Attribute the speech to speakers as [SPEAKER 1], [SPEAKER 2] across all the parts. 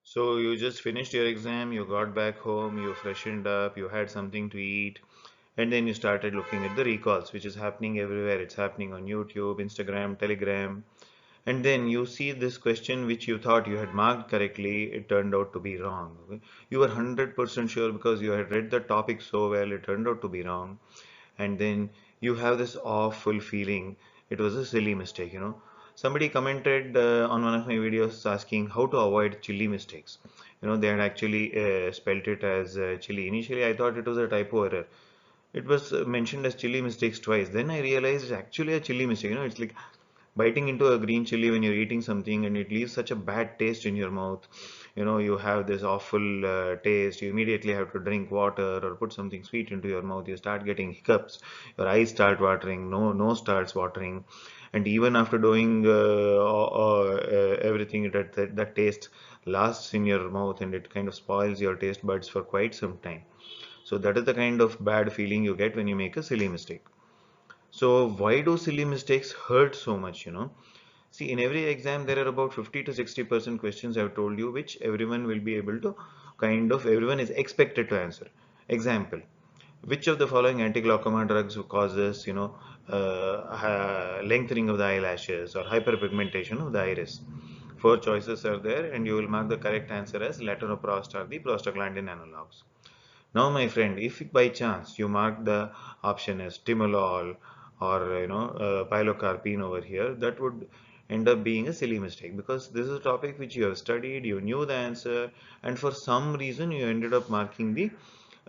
[SPEAKER 1] So you just finished your exam, you got back home, you freshened up, you had something to eat, and then you started looking at the recalls, which is happening everywhere. It's happening on YouTube, Instagram, Telegram. And then you see this question which you thought you had marked correctly, it turned out to be wrong. Okay? You were 100% sure because you had read the topic so well, it turned out to be wrong. And then you have this awful feeling. It was a silly mistake. Somebody commented on one of my videos asking how to avoid chilli mistakes. They had actually spelt it as chili. Initially, I thought it was a typo error. It was mentioned as chili mistakes twice. Then I realized it's actually a chili mistake. It's like biting into a green chili when you're eating something and it leaves such a bad taste in your mouth. You have this awful taste. You immediately have to drink water or put something sweet into your mouth. You start getting hiccups. Your eyes start watering. No, nose starts watering. And even after doing everything, that taste lasts in your mouth and it kind of spoils your taste buds for quite some time. So that is the kind of bad feeling you get when you make a silly mistake. So why do silly mistakes hurt so much? See, in every exam, there are about 50 to 60% questions I've told you, which everyone will be able to everyone is expected to answer. Example, which of the following anti-glaucoma drugs causes, lengthening of the eyelashes or hyperpigmentation of the iris? Four choices are there, and you will mark the correct answer as latanoprost or the prostaglandin analogs. Now, my friend, if by chance you mark the option as timolol or pilocarpine over here, that would end up being a silly mistake because this is a topic which you have studied, you knew the answer, and for some reason you ended up marking the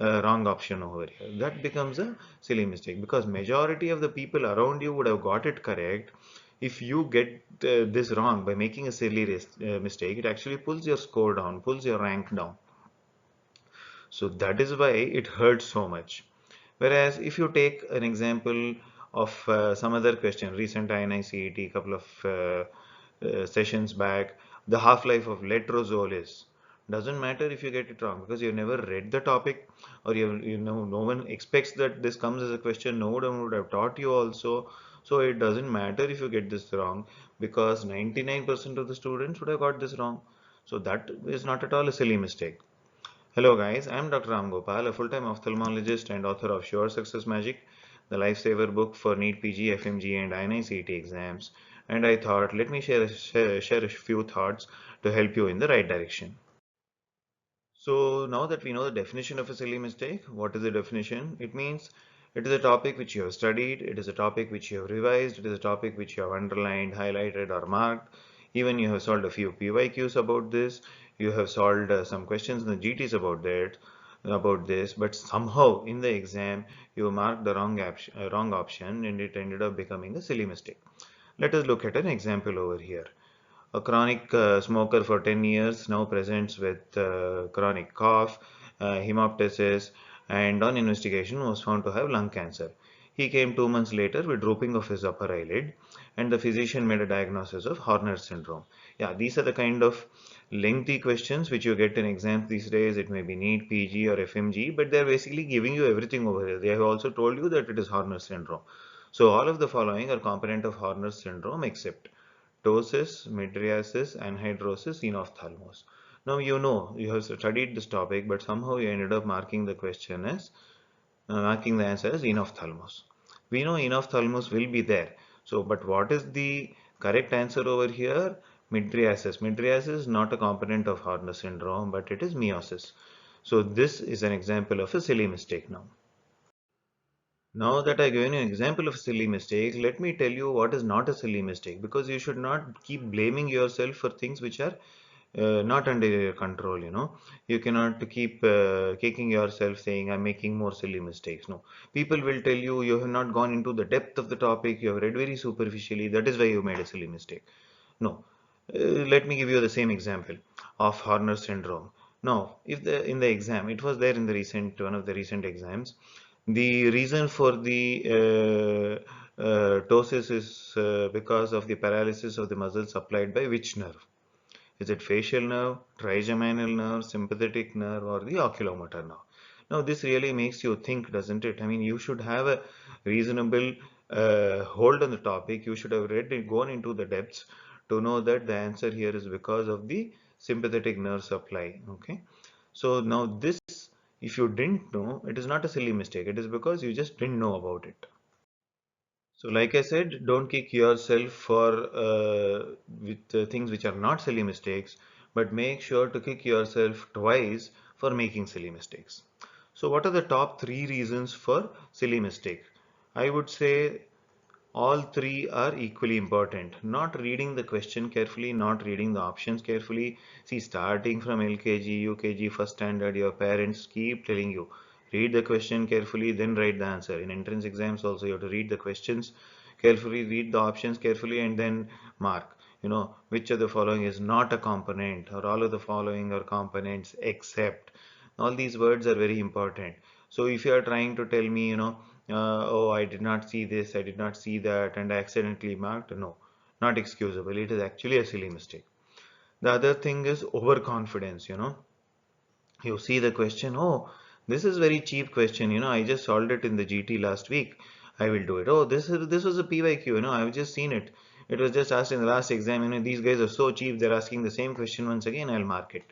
[SPEAKER 1] wrong option over here. That becomes a silly mistake because majority of the people around you would have got it correct. If you get this wrong by making a silly mistake, it actually pulls your score down, pulls your rank down. So that is why it hurts so much. Whereas if you take an example of some other question, recent INICET, couple of sessions back, the half-life of letrozole is. Doesn't matter if you get it wrong because you've never read the topic or no one expects that this comes as a question. No one would have taught you also. So it doesn't matter if you get this wrong because 99% of the students would have got this wrong. So that is not at all a silly mistake. Hello guys, I am Dr. Ram Gopal, a full-time ophthalmologist and author of Sure Success Magic, the lifesaver book for NEET PG, FMGE and INICET exams. And I thought, let me share a few thoughts to help you in the right direction. So now that we know the definition of a silly mistake, what is the definition? It means it is a topic which you have studied, it is a topic which you have revised, it is a topic which you have underlined, highlighted or marked. Even you have solved a few PYQs about this, you have solved some questions in the GTs about this, but somehow in the exam you marked the wrong option and it ended up becoming a silly mistake. Let us look at an example over here. A chronic smoker for 10 years now presents with chronic cough, hemoptysis, and on investigation was found to have lung cancer. He came 2 months later with drooping of his upper eyelid, and the physician made a diagnosis of Horner syndrome. Yeah, these are the kind of lengthy questions which you get in exams these days. It may be NEET, PG, or FMG, but they're basically giving you everything over here. They have also told you that it is Horner syndrome. So all of the following are component of Horner syndrome except ptosis, mydriasis, anhidrosis, enophthalmos. Now you have studied this topic, but somehow you ended up marking the question as marking the answer as enophthalmos. We know enophthalmos will be there. So, but what is the correct answer over here? Mydriasis. Mydriasis is not a component of Horner syndrome, but it is meiosis. So this is an example of a silly mistake now. Now that I given you an example of a silly mistake, let me tell you what is not a silly mistake because you should not keep blaming yourself for things which are not under your control. You cannot keep kicking yourself saying I'm making more silly mistakes. No, people will tell you you have not gone into the depth of the topic, you have read very superficially, that is why you made a silly mistake. No, let me give you the same example of Horner syndrome. Now, if in the exam, it was there in the recent one of the recent exams, the reason for the ptosis is because of the paralysis of the muscle supplied by which nerve? Is it facial nerve, trigeminal nerve, sympathetic nerve, or the oculomotor nerve? Now, this really makes you think, doesn't it? I mean, you should have a reasonable hold on the topic. You should have read it, gone into the depths to know that the answer here is because of the sympathetic nerve supply. Okay, so now this, if you didn't know, it is not a silly mistake. It is because you just didn't know about it. So, like I said, don't kick yourself for with things which are not silly mistakes, but make sure to kick yourself twice for making silly mistakes. So, what are the top three reasons for silly mistake? I would say all three are equally important. Not reading the question carefully, not reading the options carefully. See, starting from LKG, UKG, first standard, your parents keep telling you, read the question carefully, then write the answer. In entrance exams also, you have to read the questions carefully, read the options carefully, and then mark. Which of the following is not a component, or all of the following are components except. All these words are very important. So if you are trying to tell me, oh, I did not see this, I did not see that, and I accidentally marked, no, not excusable. It is actually a silly mistake. The other thing is overconfidence. You see the question, oh, this is very cheap question, I just solved it in the GT last week, I will do it. Oh, this was a PYQ, I've just seen it. It was just asked in the last exam, these guys are so cheap, they're asking the same question once again, I'll mark it.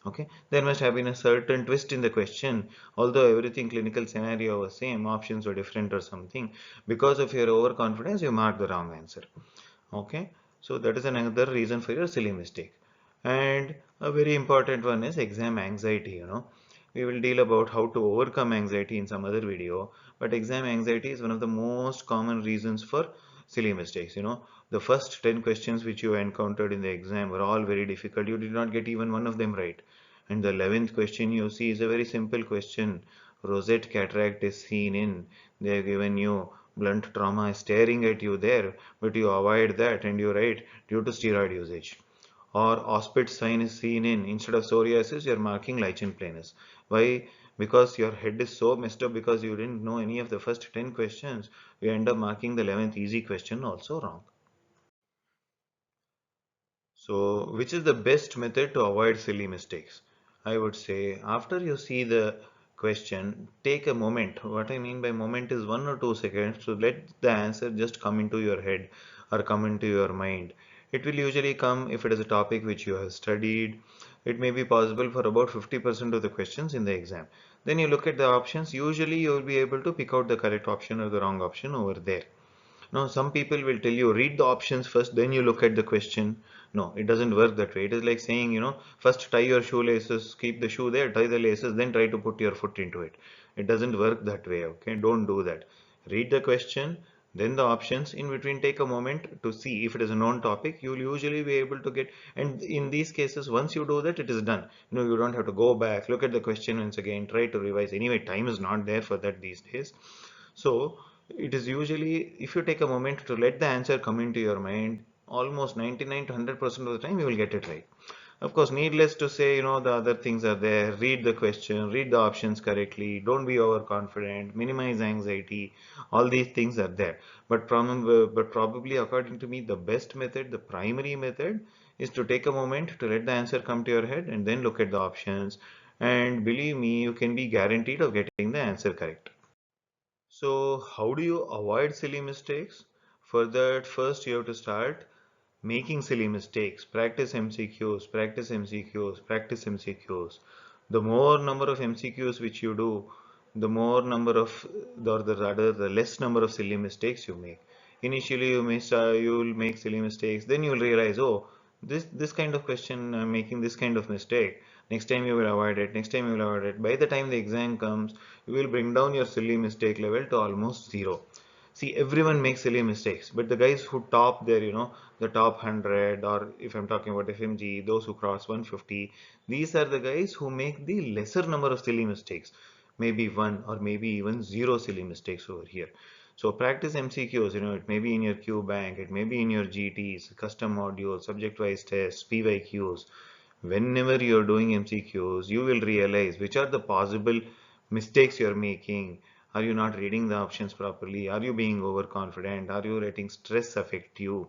[SPEAKER 1] Okay, there must have been a certain twist in the question, although everything clinical scenario was same, options were different or something. Because of your overconfidence, you mark the wrong answer. Okay, so that is another reason for your silly mistake. And a very important one is exam anxiety. We will deal about how to overcome anxiety in some other video, but exam anxiety is one of the most common reasons for silly mistakes. The first 10 questions which you encountered in the exam were all very difficult. You did not get even one of them right. And the 11th question you see is a very simple question. Rosette cataract is seen in. They have given you blunt trauma is staring at you there, but you avoid that and you write due to steroid usage. Or Auspitz sign is seen in. Instead of psoriasis, you are marking lichen planus. Why? Because your head is so messed up because you didn't know any of the first 10 questions. You end up marking the 11th easy question also wrong. So, which is the best method to avoid silly mistakes? I would say after you see the question, take a moment. What I mean by moment is 1 or 2 seconds to let the answer just come into your head or come into your mind. It will usually come if it is a topic which you have studied. It may be possible for about 50% of the questions in the exam. Then you look at the options. Usually you will be able to pick out the correct option or the wrong option over there. Now, some people will tell you read the options first, then you look at the question. No, it doesn't work that way. It is like saying, first tie your shoelaces, keep the shoe there, tie the laces, then try to put your foot into it. It doesn't work that way, okay? Don't do that. Read the question, then the options. In between, take a moment to see if it is a known topic. You will usually be able to get, and in these cases, once you do that, it is done. You don't have to go back, look at the question once again, try to revise. Anyway, time is not there for that these days. So it is usually, if you take a moment to let the answer come into your mind, almost 99 to 100% of the time you will get it right. Of course, needless to say, the other things are there. Read the question, read the options correctly, don't be overconfident, minimize anxiety. All these things are there. But probably, according to me, the best method, the primary method, is to take a moment to let the answer come to your head and then look at the options. And believe me, you can be guaranteed of getting the answer correct. So, how do you avoid silly mistakes? For that, first you have to start making silly mistakes. Practice MCQs, practice MCQs, practice MCQs. The more number of MCQs which you do, the more number of, or the rather, the less number of silly mistakes you make. Initially, you will make silly mistakes. Then you will realize, oh, this kind of question, I'm making this kind of mistake. Next time you will avoid it. Next time you will avoid it. By the time the exam comes, you will bring down your silly mistake level to almost zero. See, everyone makes silly mistakes, but the guys who top their, the top 100, or if I'm talking about FMGE, those who cross 150, these are the guys who make the lesser number of silly mistakes. Maybe one or maybe even zero silly mistakes over here. So practice MCQs, it may be in your Q bank, it may be in your GTs, custom modules, subject-wise tests, PYQs. Whenever you're doing MCQs, you will realize which are the possible mistakes you're making. Are you not reading the options properly? Are you being overconfident? Are you letting stress affect you?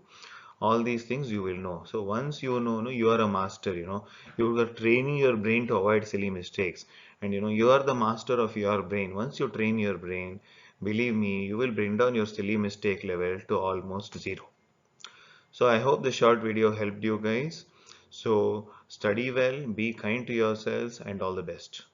[SPEAKER 1] All these things you will know. So once you know, you are a master, you are training your brain to avoid silly mistakes. And you are the master of your brain. Once you train your brain, believe me, you will bring down your silly mistake level to almost zero. So I hope the short video helped you guys. So study well, be kind to yourselves, and all the best.